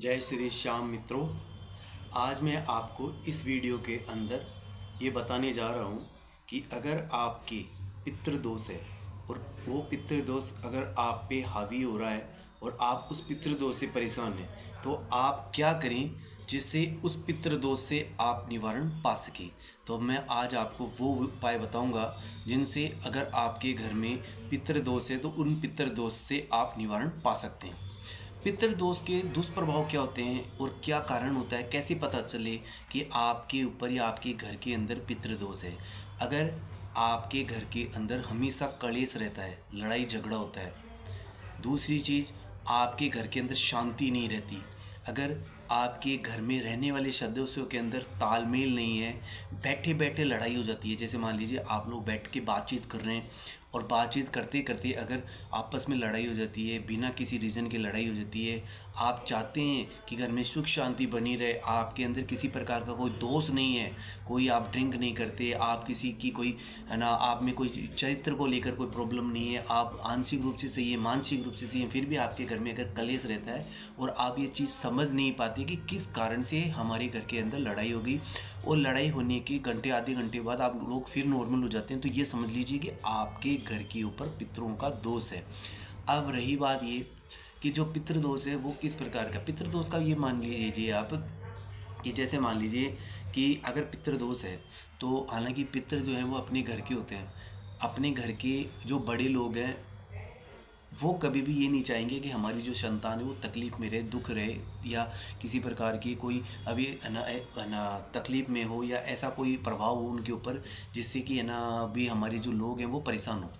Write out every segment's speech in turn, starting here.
जय श्री श्याम मित्रों। आज मैं आपको इस वीडियो के अंदर ये बताने जा रहा हूँ कि अगर आपके पितृदोष है और वो पितृदोष अगर आप पे हावी हो रहा है और आप उस पितृदोष से परेशान हैं तो आप क्या करें जिससे उस पितृदोष से आप निवारण पा सकें। तो मैं आज आपको वो उपाय बताऊंगा जिनसे अगर आपके घर में पितृदोष है तो उन पितृदोष से आप निवारण पा सकते हैं। पितृदोष के दुष्प्रभाव क्या होते हैं और क्या कारण होता है, कैसे पता चले कि आपके ऊपर या आपके घर के अंदर पितृदोष है। अगर आपके घर के अंदर हमेशा कलेश रहता है, लड़ाई झगड़ा होता है। दूसरी चीज़, आपके घर के अंदर शांति नहीं रहती। अगर आपके घर में रहने वाले सदस्यों के अंदर तालमेल नहीं है, बैठे बैठे लड़ाई हो जाती है। जैसे मान लीजिए आप लोग बैठ के बातचीत कर रहे हैं और बातचीत करते करते अगर आपस में लड़ाई हो जाती है, बिना किसी रीज़न के लड़ाई हो जाती है। आप चाहते हैं कि घर में सुख शांति बनी रहे, आपके अंदर किसी प्रकार का कोई दोष नहीं है, कोई आप ड्रिंक नहीं करते, आप किसी की कोई है ना, आप में कोई चरित्र को लेकर कोई प्रॉब्लम नहीं है, आप आंशिक रूप से सही है, मानसिक रूप से सही है, फिर भी आपके घर में अगर कलेश रहता है और आप ये चीज़ समझ नहीं पाते कि किस कारण से हमारे घर के अंदर लड़ाई होगी और लड़ाई होने के घंटे आधे घंटे बाद आप लोग फिर नॉर्मल हो जाते हैं, तो ये समझ लीजिए कि आपके घर के ऊपर पितरों का दोष है। अब रही बात ये कि जो पितृदोष है वो किस प्रकार का पितृदोष का, ये मान लीजिए आप कि जैसे मान लीजिए कि अगर पितृदोष है तो हालांकि पितृ जो है वो अपने घर के होते हैं। अपने घर के जो बड़े लोग हैं वो कभी भी ये नहीं चाहेंगे कि हमारी जो संतान है वो तकलीफ़ में रहे, दुख रहे या किसी प्रकार की कोई अभी है ना तकलीफ़ में हो या ऐसा कोई प्रभाव हो उनके ऊपर जिससे कि है ना अभी हमारे जो लोग हैं वो परेशान हो।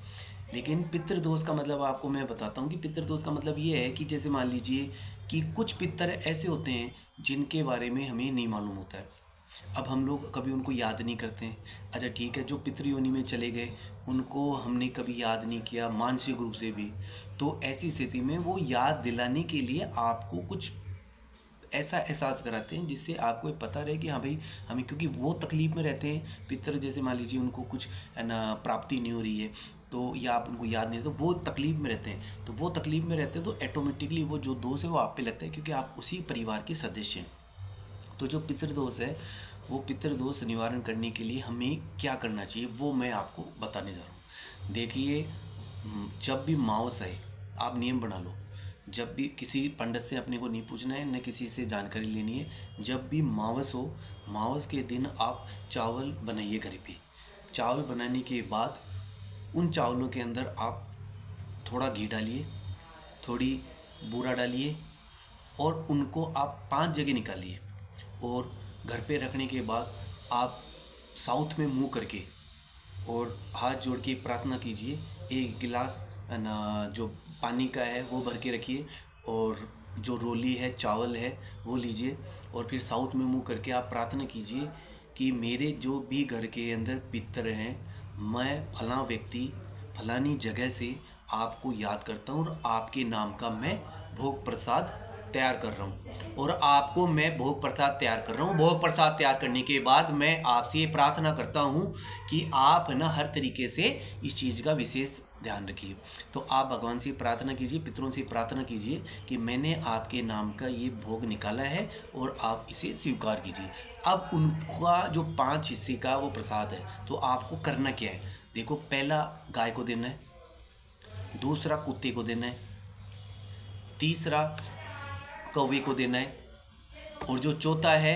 लेकिन पितृदोष का मतलब आपको मैं बताता हूँ कि पितृदोष का मतलब ये है कि जैसे मान लीजिए कि कुछ पितर ऐसे होते हैं जिनके बारे में हमें नहीं मालूम होता है। अब हम लोग कभी उनको याद नहीं करते हैं। अच्छा ठीक है, जो पितृ योनि में चले गए उनको हमने कभी याद नहीं किया मानसिक रूप से भी। तो ऐसी स्थिति में वो याद दिलाने के लिए आपको कुछ ऐसा एहसास कराते हैं जिससे आपको ये पता रहे कि हाँ भाई हमें, क्योंकि वो तकलीफ़ में रहते हैं पितर। जैसे मान लीजिए उनको कुछ है ना प्राप्ति नहीं हो रही है तो या आप उनको याद नहीं, तो वो तकलीफ़ में रहते हैं। तो वो तकलीफ़ में रहते हैं तो ऑटोमेटिकली वो जो दोष है वो आप पे लगता है क्योंकि आप उसी परिवार के सदस्य हैं। तो जो पितृदोष है वो पितृदोष निवारण करने के लिए हमें क्या करना चाहिए वो मैं आपको बताने जा रहा हूँ। देखिए, जब भी मावस आए आप नियम बना लो। जब भी किसी पंडित से अपने को नहीं पूछना है, न किसी से जानकारी लेनी है। जब भी मावस हो, मावस के दिन आप चावल बनाइए घर पे। चावल बनाने के बाद उन चावलों के अंदर आप थोड़ा घी डालिए, थोड़ी बूरा डालिए और उनको आप 5 जगह निकालिए। और घर पे रखने के बाद आप साउथ में मुंह करके और हाथ जोड़ के प्रार्थना कीजिए। एक गिलास ना जो पानी का है वो भर के रखिए और जो रोली है चावल है वो लीजिए और फिर साउथ में मुंह करके आप प्रार्थना कीजिए कि मेरे जो भी घर के अंदर पितर हैं, मैं फलां व्यक्ति फलानी जगह से आपको याद करता हूँ और आपके नाम का मैं भोग प्रसाद तैयार कर रहा हूँ और आपको मैं भोग प्रसाद तैयार कर रहा हूँ। भोग प्रसाद तैयार करने के बाद मैं आपसे ये प्रार्थना करता हूँ कि आप ना हर तरीके से इस चीज़ का विशेष ध्यान रखिए। तो आप भगवान से प्रार्थना कीजिए, पितरों से प्रार्थना कीजिए कि मैंने आपके नाम का ये भोग निकाला है और आप इसे स्वीकार कीजिए। अब उनका जो 5 हिस्से का वो प्रसाद है तो आपको करना क्या है। देखो, पहला गाय को देना है, दूसरा कुत्ते को देना है, तीसरा कौवे को देना है और जो चौथा है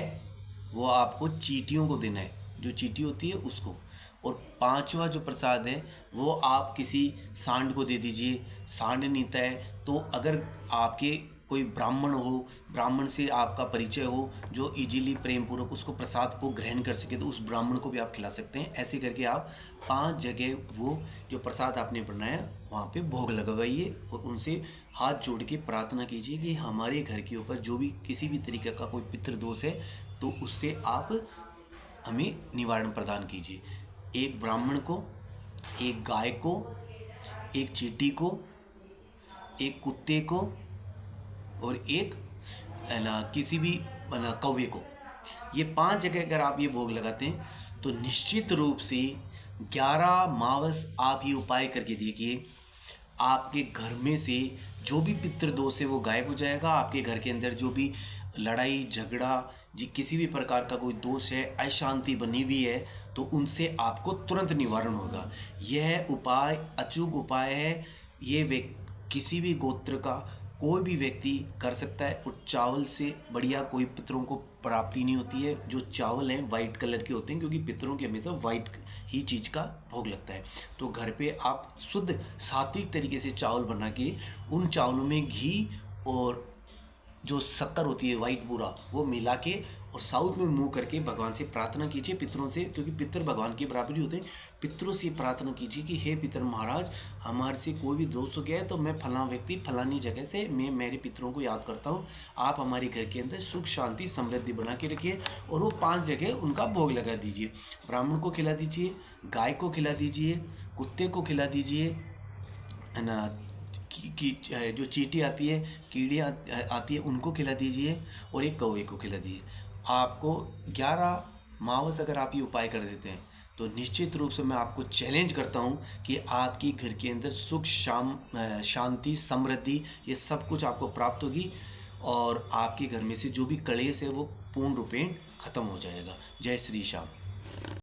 वो आपको चींटियों को देना है, जो चींटी होती है उसको। और 5वां जो प्रसाद है वो आप किसी सांड को दे दीजिए। सांड नहीं है तो अगर आपके कोई ब्राह्मण हो, ब्राह्मण से आपका परिचय हो जो इजीली प्रेम पूर्वक उसको प्रसाद को ग्रहण कर सके तो उस ब्राह्मण को भी आप खिला सकते हैं। ऐसे करके आप 5 जगह वो जो प्रसाद आपने बनाया वहाँ पे भोग लगवाइए और उनसे हाथ जोड़ के प्रार्थना कीजिए कि हमारे घर के ऊपर जो भी किसी भी तरीके का कोई पितृदोष है तो उससे आप हमें निवारण प्रदान कीजिए। एक ब्राह्मण को, एक गाय को, एक चींटी को, एक कुत्ते को और एक है ना किसी भी है ना कौवे को, ये 5 जगह अगर आप ये भोग लगाते हैं तो निश्चित रूप से 11 मावस आप ये उपाय करके देखिए, आपके घर में से जो भी पितृदोष है वो गायब हो जाएगा। आपके घर के अंदर जो भी लड़ाई झगड़ा जी किसी भी प्रकार का कोई दोष है, अशांति बनी हुई है, तो उनसे आपको तुरंत निवारण होगा। यह उपाय अचूक उपाय है। ये किसी भी गोत्र का कोई भी व्यक्ति कर सकता है। और चावल से बढ़िया कोई पितरों को प्राप्ति नहीं होती है। जो चावल हैं वाइट कलर के होते हैं, क्योंकि पितरों के हमेशा वाइट ही चीज़ का भोग लगता है। तो घर पे आप शुद्ध सात्विक तरीके से चावल बना के उन चावलों में घी और जो शक्कर होती है वाइट बूरा वो मिला के और साउथ में मुंह करके भगवान से प्रार्थना कीजिए, पितरों से, क्योंकि पितर भगवान के बराबर ही होते हैं। पितरों से प्रार्थना कीजिए कि हे पितर महाराज, हमारे से कोई भी दोष हो गया है तो मैं फलां व्यक्ति फलानी जगह से मैं मेरे पितरों को याद करता हूँ, आप हमारे घर के अंदर सुख शांति समृद्धि बना के रखिए। और वो 5 जगह उनका भोग लगा दीजिए। ब्राह्मण को खिला दीजिए, गाय को खिला दीजिए, कुत्ते को खिला दीजिए, है ना, जो चींटी आती है, कीड़ियाँ आती है, उनको खिला दीजिए, और एक कौवे को खिला दीजिए। आपको 11 मावस अगर आप ये उपाय कर देते हैं तो निश्चित रूप से मैं आपको चैलेंज करता हूँ कि आपकी घर के अंदर सुख शांति समृद्धि ये सब कुछ आपको प्राप्त होगी, और आपके घर में से जो भी कलेश है वो पूर्ण रूपेण खत्म हो जाएगा। जय श्री श्याम।